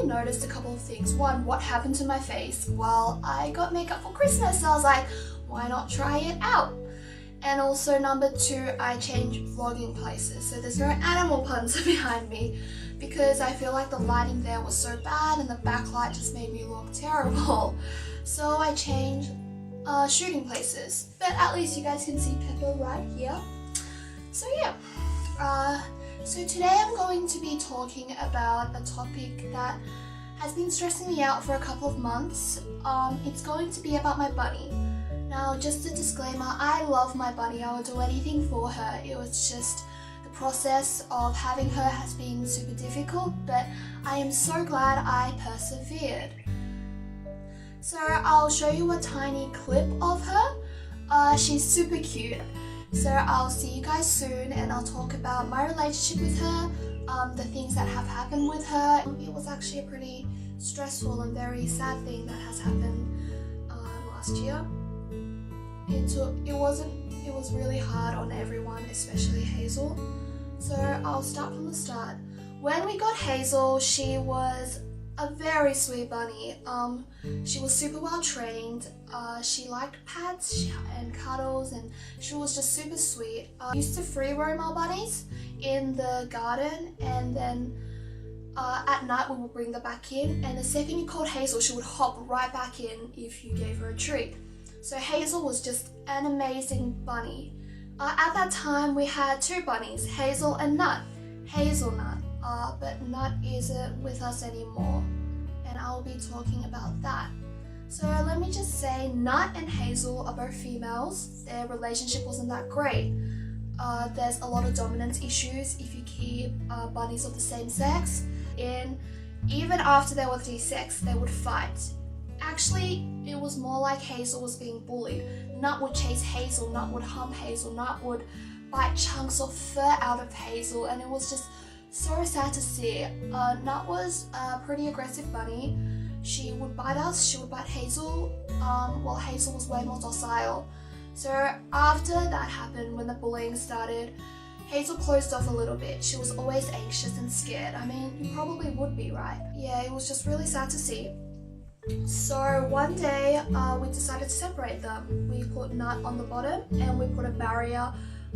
really noticed a couple of things. One, what happened to my face? Well, I got makeup for Christmas, so I was like, why not try it out? And also number two, I changed vlogging places, so there's no animal puns behind me because I feel like the lighting there was so bad and the backlight just made me look terrible. So I changed shooting places, but at least you guys can see Pepper right here. So yeah, so today I'm going to be talking about a topic that has been stressing me out for a couple of months. It's going to be about my bunny. Now, just a disclaimer, I love my bunny. I would do anything for her. It was just the process of having her has been super difficult, but I am so glad I persevered. So I'll show you a tiny clip of her. She's super cute. So I'll see you guys soon and I'll talk about my relationship with her, the things that have happened with her. It was actually a pretty stressful and very sad thing that has happened last year. It was really hard on everyone, especially Hazel. So I'll start from the start. When we got Hazel, she was a very sweet bunny. She was super well trained. She liked pets and cuddles, and she was just super sweet. We used to free roam our bunnies in the garden, and then at night we would bring them back in, and the second you called Hazel, she would hop right back in if you gave her a treat. So Hazel was just an amazing bunny. At that time we had two bunnies, Hazel and Nut. Hazelnut, but Nut isn't with us anymore, and I'll be talking about that. So let me just say, Nut and Hazel are both females. Their relationship wasn't that great. There's a lot of dominance issues if you keep bunnies of the same sex, and even after they were de-sexed, they would fight. Actually, it was more like Hazel was being bullied. Nut would chase Hazel, Nut would hump Hazel, Nut would bite chunks of fur out of Hazel, and it was just so sad to see. Nut was a pretty aggressive bunny. She would bite us, she would bite Hazel, while Hazel was way more docile. So after that happened, when the bullying started, Hazel closed off a little bit. She was always anxious and scared. I mean, you probably would be, right? Yeah, it was just really sad to see. So one day we decided to separate them. We put Nut on the bottom and we put a barrier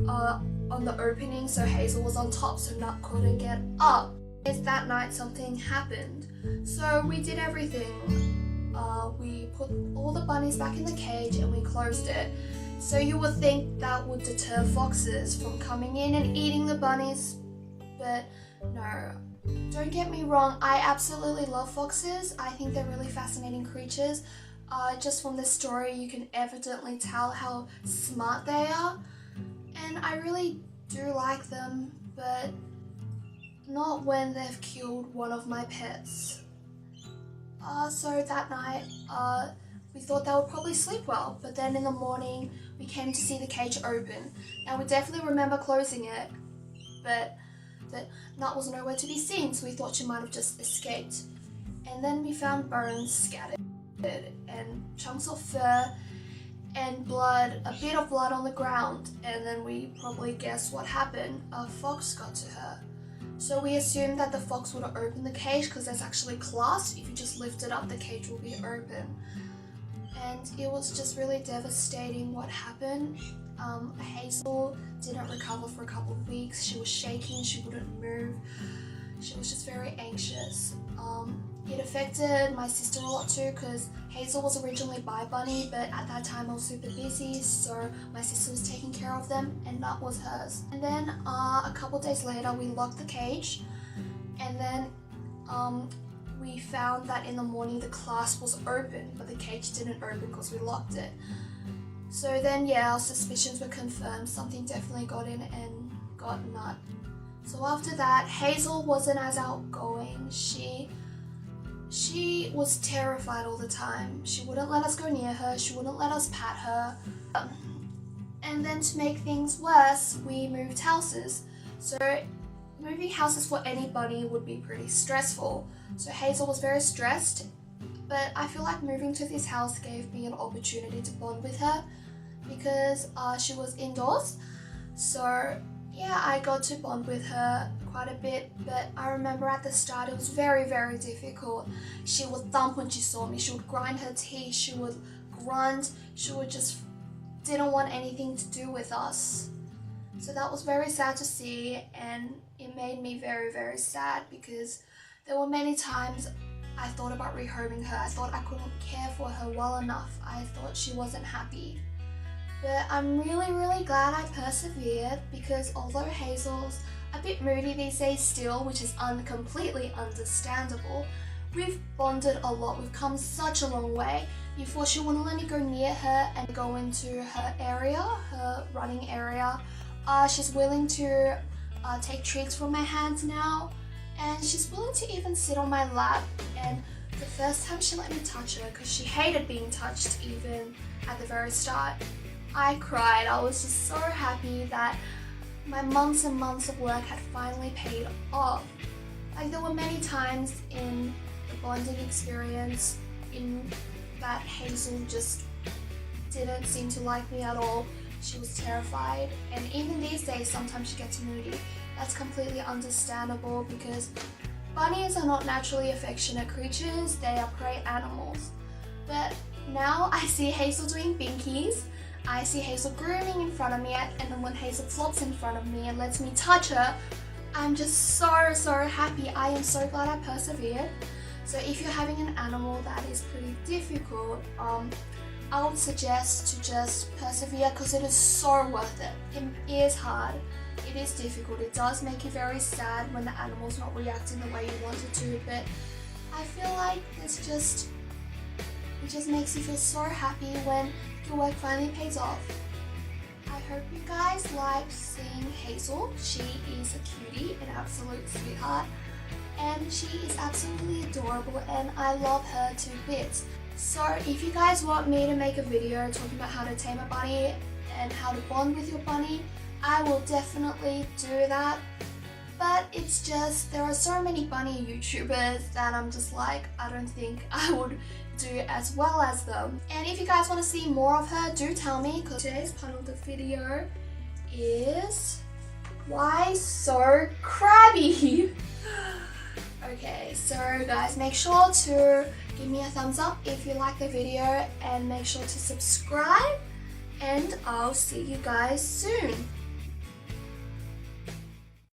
on the opening, so Hazel was on top so Nut couldn't get up. That night something happened. So we did everything. We put all the bunnies back in the cage and we closed it. So you would think that would deter foxes from coming in and eating the bunnies, but no. Don't get me wrong, I absolutely love foxes. I think they're really fascinating creatures. Just from this story, you can evidently tell how smart they are. And I really do like them, but not when they've killed one of my pets. So that night, we thought they would probably sleep well, but then in the morning, we came to see the cage open. Now we definitely remember closing it, but Nut was nowhere to be seen, so we thought she might have just escaped. And then we found bones scattered and chunks of fur and blood, a bit of blood on the ground, and then we probably guessed what happened. A fox got to her. So we assumed that the fox would have opened the cage because there's actually clasp. If you just lift it up, the cage will be open. And it was just really devastating what happened. Hazel didn't recover for a couple of weeks. She was shaking, she wouldn't move. She was just very anxious. It affected my sister a lot too because Hazel was originally by bunny, but at that time I was super busy, so my sister was taking care of them and Nut was hers. And then a couple days later we locked the cage, and then we found that in the morning the clasp was open, but the cage didn't open because we locked it. So then yeah, our suspicions were confirmed. Something definitely got in and got Nut. So after that, Hazel wasn't as outgoing. She was terrified all the time. She wouldn't let us go near her, she wouldn't let us pat her. And then to make things worse, we moved houses. So moving houses for any bunny would be pretty stressful. So Hazel was very stressed, but I feel like moving to this house gave me an opportunity to bond with her because she was indoors. So Yeah, I got to bond with her quite a bit, but I remember at the start it was very, very difficult. She would thump when she saw me, she would grind her teeth, she would grunt, she would just didn't want anything to do with us. So that was very sad to see, and it made me very, very sad because there were many times I thought about rehoming her. I thought I couldn't care for her well enough. I thought she wasn't happy. But I'm really, really glad I persevered because although Hazel's a bit moody these days still, which is completely understandable, we've bonded a lot. We've come such a long way. Before, she wouldn't let me go near her and go into her area, her running area. She's willing to take treats from my hands now, and she's willing to even sit on my lap. And the first time she let me touch her, because she hated being touched even at the very start, I cried. I was just so happy that my months and months of work had finally paid off. Like, there were many times in the bonding experience that Hazel just didn't seem to like me at all. She was terrified, and even these days sometimes she gets moody. That's completely understandable because bunnies are not naturally affectionate creatures, they are prey animals. But now I see Hazel doing binkies, I see Hazel grooming in front of me, and then when Hazel flops in front of me and lets me touch her, I'm just so happy. I am so glad I persevered. So if you're having an animal that is pretty difficult, I would suggest to just persevere because it is so worth it. It is hard, it is difficult, it does make you very sad when the animal's not reacting the way you want it to, but I feel like it just makes you feel so happy when your work finally pays off. I hope you guys liked seeing Hazel. She is a cutie, an absolute sweetheart, and she is absolutely adorable, and I love her to bits. So if you guys want me to make a video talking about how to tame a bunny and how to bond with your bunny, I will definitely do that. But it's just, there are so many bunny YouTubers that I'm just like, I don't think I would do as well as them. And if you guys want to see more of her, do tell me, because today's part of the video is why so crabby. Okay, so guys, make sure to give me a thumbs up if you like the video and make sure to subscribe, and I'll see you guys soon.